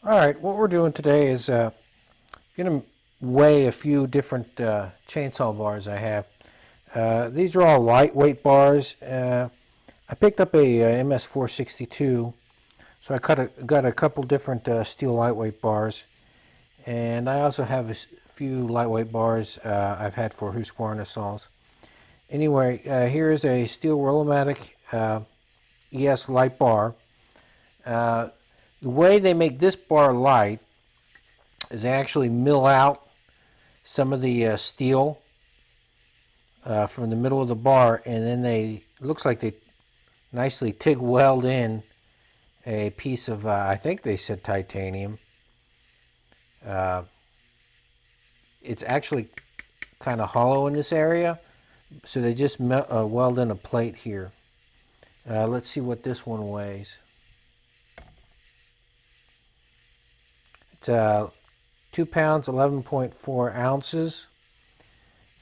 Alright, what we're doing today is going to weigh a few different chainsaw bars I have. These are all lightweight bars. I picked up a MS462, so got a couple different Stihl lightweight bars. And I also have a few lightweight bars I've had for Husqvarna saws. Anyway, here is a Stihl Rollomatic ES light bar. The way they make this bar light is they actually mill out some of the steel from the middle of the bar, and then looks like they nicely TIG weld in a piece of, I think they said titanium. It's actually kind of hollow in this area, so they just weld in a plate here. Let's see what this one weighs. It's 2 pounds, 11.4 ounces.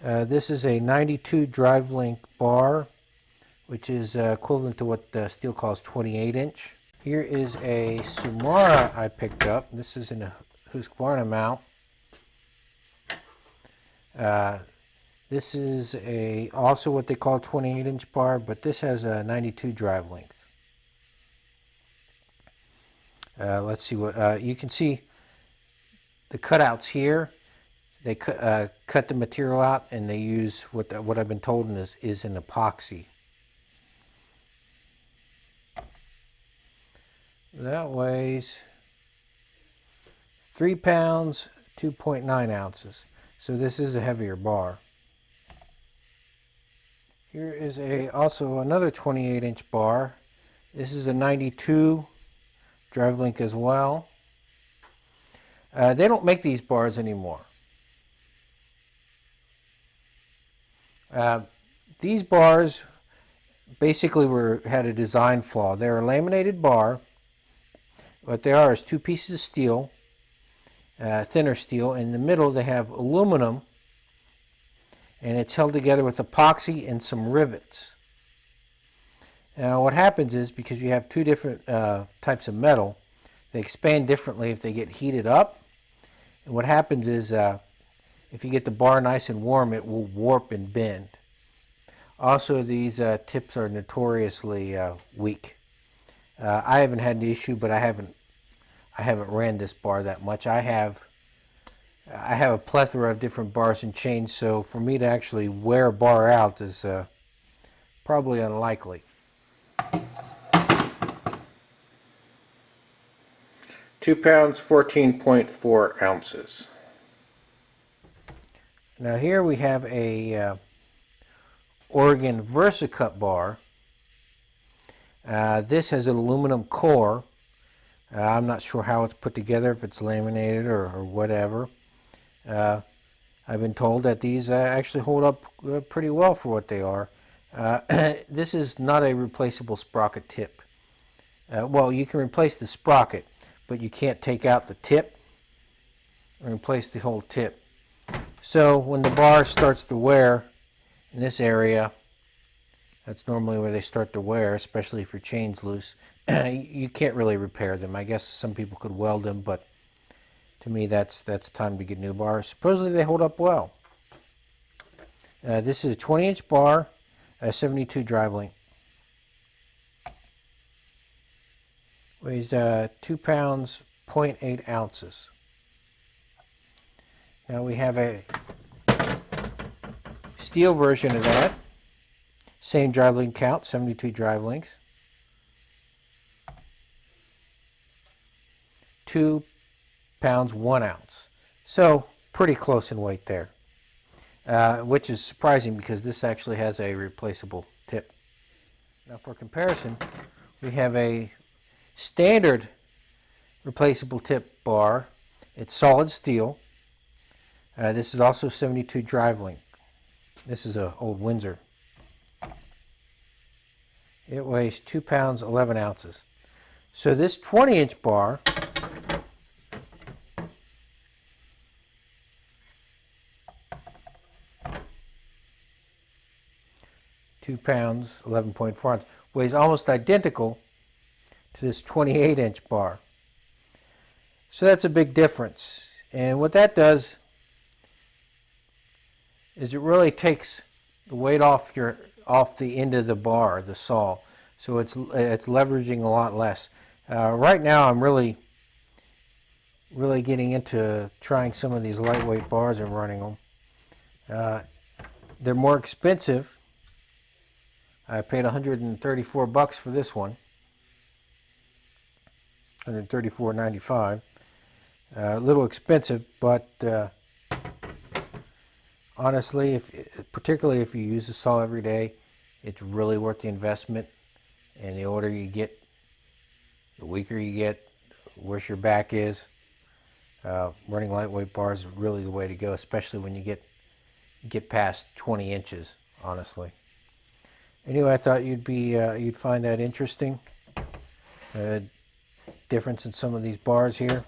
This is a 92 drive length bar, which is equivalent to what Stihl calls 28 inch. Here is a Tsmura I picked up. This is in a Husqvarna mount. This is also what they call 28 inch bar, but this has a 92 drive length. Let's see what you can see. The cutouts here, they cut the material out, and they use what I've been told is an epoxy. That weighs 3 pounds, 2.9 ounces. So this is a heavier bar. Here is also another 28 inch bar. This is a 92 drive link as well. They don't make these bars anymore. These bars basically had a design flaw. They're a laminated bar. What they are is two pieces of steel, thinner steel. In the middle they have aluminum, and it's held together with epoxy and some rivets. Now what happens is, because you have two different types of metal, they expand differently if they get heated up. And what happens is, if you get the bar nice and warm, it will warp and bend. Also, these tips are notoriously weak. I haven't had the issue, but I haven't ran this bar that much. I have a plethora of different bars and chains, so for me to actually wear a bar out is probably unlikely. 2 pounds, 14.4 ounces. Now here we have a Oregon Versacut bar. This has an aluminum core. I'm not sure how it's put together, if it's laminated or whatever. I've been told that these actually hold up pretty well for what they are. This is not a replaceable sprocket tip. Well, you can replace the sprocket, but you can't take out the tip and replace the whole tip. So when the bar starts to wear in this area, that's normally where they start to wear, especially if your chain's loose. You can't really repair them. I guess some people could weld them, but to me that's time to get new bars. Supposedly they hold up well. This is a 20 inch bar, a 72 drive length. Weighs 2 pounds, 0.8 ounces. Now we have a Stihl version of that. Same drive length count, 72 drive lengths. 2 pounds, 1 ounce. So pretty close in weight there, which is surprising because this actually has a replaceable tip. Now for comparison, we have a standard replaceable tip bar. It's solid steel. This is also 72 drive length. This is an old Windsor. It weighs 2 pounds, 11 ounces. So this 20 inch bar (2 pounds, 11.4 ounces) weighs almost identical to this 28 inch bar. So that's a big difference. And what that does is it really takes the weight off the end of the bar, the saw. So it's leveraging a lot less. Right now I'm really getting into trying some of these lightweight bars and running them. They're more expensive. I paid $134 for this one. $134.95. A little expensive, but honestly, particularly if you use the saw every day, it's really worth the investment. And the older you get, the weaker you get, the worse your back is. Running lightweight bars is really the way to go, especially when you get past 20 inches, honestly. Anyway, I thought you'd find that interesting. Difference in some of these bars here.